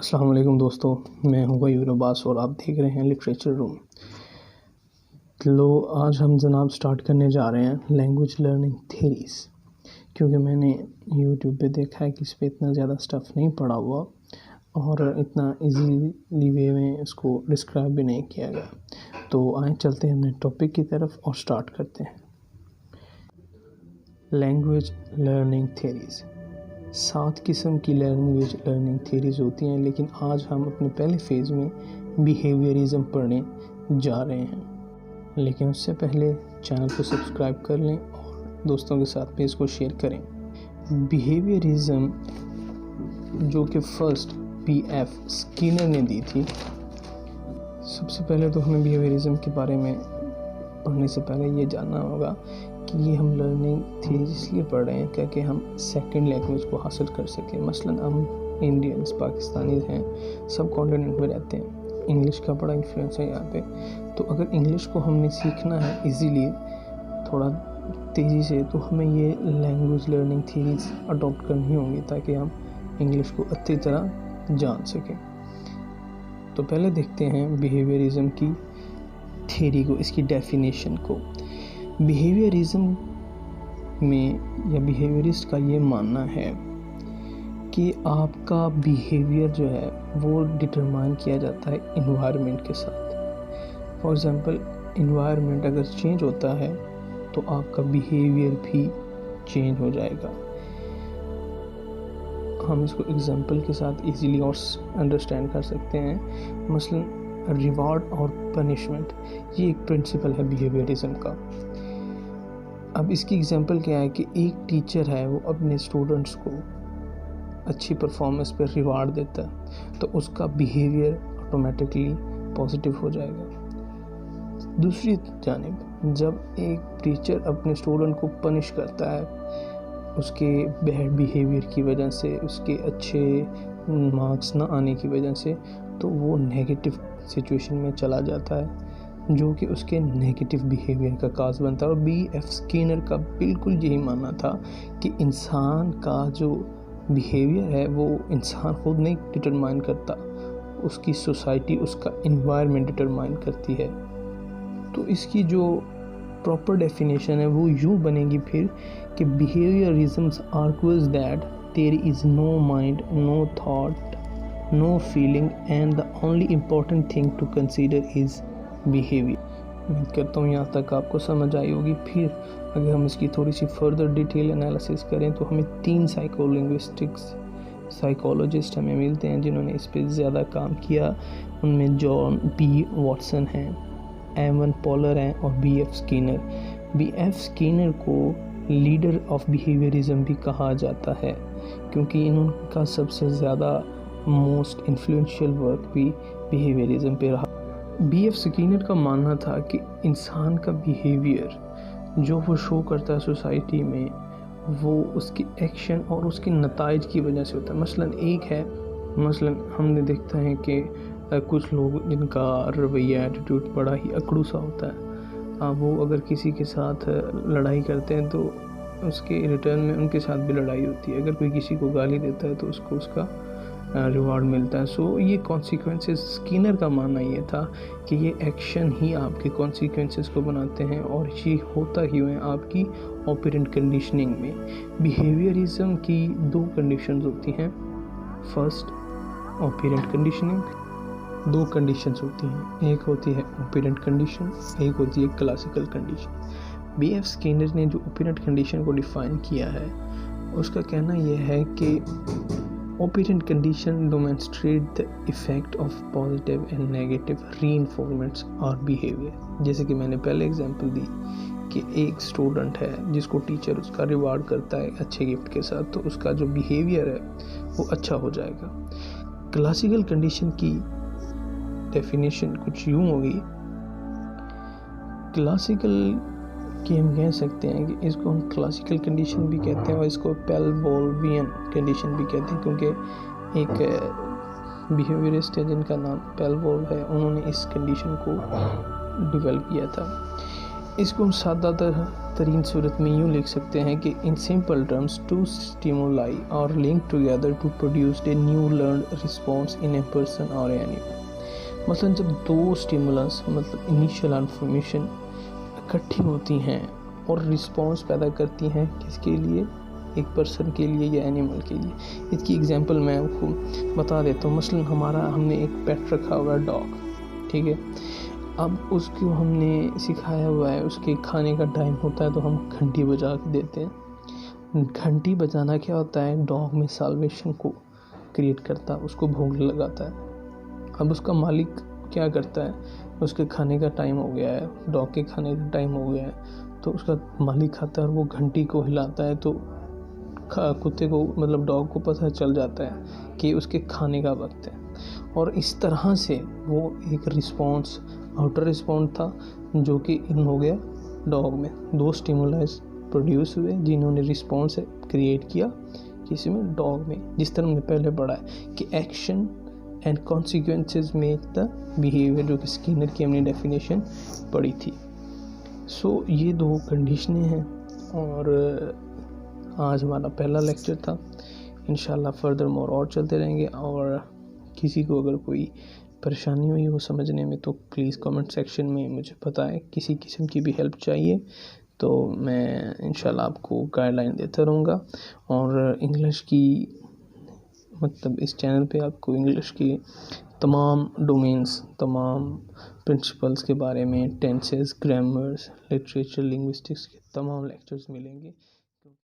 अस्सलाम वालेकुम दोस्तों, मैं हूं गयूर अब्बास और आप देख रहे हैं लिटरेचर रूम। लो आज हम जनाब स्टार्ट करने जा रहे हैं लैंग्वेज लर्निंग थ्योरीज़, क्योंकि मैंने यूट्यूब पे देखा है कि इस पर इतना ज़्यादा स्टफ़ नहीं पढ़ा हुआ और इतना इजीली वे में इसको डिस्क्राइब भी नहीं किया गया। तो आए चलते हैं अपने टॉपिक की तरफ और स्टार्ट करते हैं। लैंग्वेज लर्निंग थ्योरीज़ 7 किस्म की लैंग्वेज लर्निंग थ्योरीज़ होती हैं, लेकिन आज हम अपने पहले फेज़ में बिहेवियरिज़म पढ़ने जा रहे हैं। लेकिन उससे पहले चैनल को सब्सक्राइब कर लें और दोस्तों के साथ भी इसको शेयर करें। बिहेवियरिज़म जो कि फर्स्ट P.F. स्किनर ने दी थी। सबसे पहले तो हमें बिहेवियरिज़म के बारे में पढ़ने से पहले ये जानना होगा कि ये हम लर्निंग थ्योरीज इसलिए पढ़ रहे हैं क्योंकि हम सेकंड लैंग्वेज को हासिल कर सकें। मसलन हम इंडियंस पाकिस्तानी हैं, सब कॉन्टिनेंट में रहते हैं, इंग्लिश का बड़ा इन्फ्लुएंस है यहाँ पे। तो अगर इंग्लिश को हमने सीखना है इजीली, थोड़ा तेज़ी से, तो हमें ये लैंग्वेज लर्निंग थ्योरीज अडॉप्ट करनी होंगी ताकि हम इंग्लिश को अच्छी तरह जान सकें। तो पहले देखते हैं बिहेवियरिज़म की थ्योरी को, इसकी डेफिनेशन को। बिहेवियरिज़म में या बिहेवियरिस्ट का ये मानना है कि आपका बिहेवियर जो है वो डिटरमाइन किया जाता है इन्वायरमेंट के साथ। फॉर एग्ज़ाम्पल, इन्वायरमेंट अगर चेंज होता है तो आपका बिहेवियर भी चेंज हो जाएगा। हम इसको एग्जांपल के साथ इजीली और अंडरस्टैंड कर सकते हैं। मसलन रिवार्ड और पनिशमेंट, ये एक प्रिंसिपल है बिहेवियरिज़म का। अब इसकी एग्जांपल क्या है कि एक टीचर है, वो अपने स्टूडेंट्स को अच्छी परफॉर्मेंस पर रिवार्ड देता है तो उसका बिहेवियर ऑटोमेटिकली पॉजिटिव हो जाएगा। दूसरी जानिब जब एक टीचर अपने स्टूडेंट को पनिश करता है उसके बैड बिहेवियर की वजह से, उसके अच्छे मार्क्स ना आने की वजह से, तो वो नेगेटिव सिचुएशन में चला जाता है जो कि उसके नेगेटिव बिहेवियर का काज बनता है। और B.F. स्किनर का बिल्कुल यही मानना था कि इंसान का जो बिहेवियर है वो इंसान खुद नहीं डिटरमाइन करता, उसकी सोसाइटी, उसका इन्वायरमेंट डिटरमाइन करती है। तो इसकी जो प्रॉपर डेफिनेशन है वो यूँ बनेगी फिर कि behaviourisms argues that there is no mind, no thought, no feeling and the only important thing to consider is behaviour. उम्मीद करता हूँ यहाँ तक आपको समझ आई होगी। फिर अगर हम इसकी थोड़ी सी फर्दर डिटेल एनालिसिस करें तो हमें 3 साइकोलॉजिस्ट हमें मिलते हैं जिन्होंने इस पर ज़्यादा काम किया। उनमें जॉन B. वॉटसन हैं, एवन पॉलर हैं और B.F. स्किनर। B.F. स्किनर को लीडर ऑफ बिहेवियरिज्म भी कहा जाता है क्योंकि इनका सबसे ज़्यादा मोस्ट इन्फ्लुएंशियल वर्क भी बिहेवियरिज्म पे रहा। B.F. स्किनर का मानना था कि इंसान का बिहेवियर जो वो शो करता है सोसाइटी में, वो उसकी एक्शन और उसके नताइज की वजह से होता है। मसलन हमने देखता है कि कुछ लोग जिनका रवैया, एटीट्यूड बड़ा ही अकड़ू सा होता है, वो अगर किसी के साथ लड़ाई करते हैं तो उसके रिटर्न में उनके साथ भी लड़ाई होती है। अगर कोई किसी को गाली देता है तो उसको उसका रिवार्ड मिलता है। सो ये कॉन्सिक्वेंसेस, स्किनर का मानना ये था कि ये एक्शन ही आपके कॉन्सिक्वेंसेस को बनाते हैं और ये होता ही है आपकी ऑपरेंट कंडीशनिंग में। बिहेवियरिज्म की 2 कंडीशंस होती हैं। फर्स्ट ऑपरेंट कंडीशनिंग, 2 कंडीशंस होती हैं, एक होती है ऑपरेंट कंडीशन, एक होती है क्लासिकल कंडीशन। B.F. स्किनर ने जो ऑपरेंट कंडीशन को डिफाइन किया है उसका कहना यह है कि operant condition demonstrate the effect of positive and negative reinforcements or behavior। जैसे कि मैंने पहले एग्जांपल दी कि एक स्टूडेंट है जिसको टीचर उसका रिवार्ड करता है अच्छे गिफ्ट के साथ, तो उसका जो बिहेवियर है वो अच्छा हो जाएगा। क्लासिकल कंडीशन की डेफिनेशन कुछ यूँ होगी। क्लासिकल कि हम कह सकते हैं कि इसको हम क्लासिकल कंडीशन भी कहते हैं और इसको पेलवोल्वियन कंडीशन भी कहते हैं, क्योंकि एक बिहेवियरिस्ट है जिनका नाम पेलवोल्व है, उन्होंने इस कंडीशन को डेवलप किया था। इसको हम सादातर तरीन सूरत में यूँ लिख सकते हैं कि in simple terms two stimuli are linked together to produce a new learn response in a person और एनिमल। मतलब जब दो स्टिमुलस मतलब इनिशियल इन्फॉर्मेशन इकट्ठी होती हैं और रिस्पॉन्स पैदा करती हैं, किसके लिए, एक पर्सन के लिए या एनिमल के लिए। इसकी एग्जांपल मैं आपको बता देता हूँ। मसलन हमने एक पेट रखा हुआ है डॉग, ठीक है। अब उसको हमने सिखाया हुआ है, उसके खाने का टाइम होता है तो हम घंटी बजा के देते हैं। घंटी बजाना क्या होता है, डॉग में साल्वेशन को क्रिएट करता है, उसको भूख लगाता है। अब उसका मालिक क्या करता है, उसके खाने का टाइम हो गया है, डॉग के खाने का टाइम हो गया है, तो उसका मालिक आता है और वो घंटी को हिलाता है, तो कुत्ते को मतलब डॉग को पता चल जाता है कि उसके खाने का वक्त है। और इस तरह से वो एक रिस्पॉन्स, आउटर रिस्पॉन्स था जो कि इन हो गया डॉग में। दो स्टिमुलस प्रोड्यूस हुए जिन्होंने रिस्पॉन्स क्रिएट किया किसी में, डॉग में। जिस तरह हमने पहले पढ़ा है कि action and consequences make the behaviour, जो कि स्किनर की हमने डेफिनेशन पढ़ी थी। सो ये दो कंडीशनें हैं और आज हमारा पहला लेक्चर था। इंशाल्लाह फर्दर मोर और चलते रहेंगे। और किसी को अगर कोई परेशानी हुई हो समझने में तो प्लीज़ कमेंट सेक्शन में मुझे बताएं। किसी किस्म की भी हेल्प चाहिए तो मैं इंशाल्लाह आपको गाइडलाइन देता रहूँगा। और इंग्लिश की मतलब इस चैनल पे आपको इंग्लिश की तमाम डोमेन्स, तमाम प्रिंसिपल्स के बारे में, टेंसेस, ग्रामर्स, लिटरेचर, लिंग्विस्टिक्स के तमाम लेक्चर्स मिलेंगे।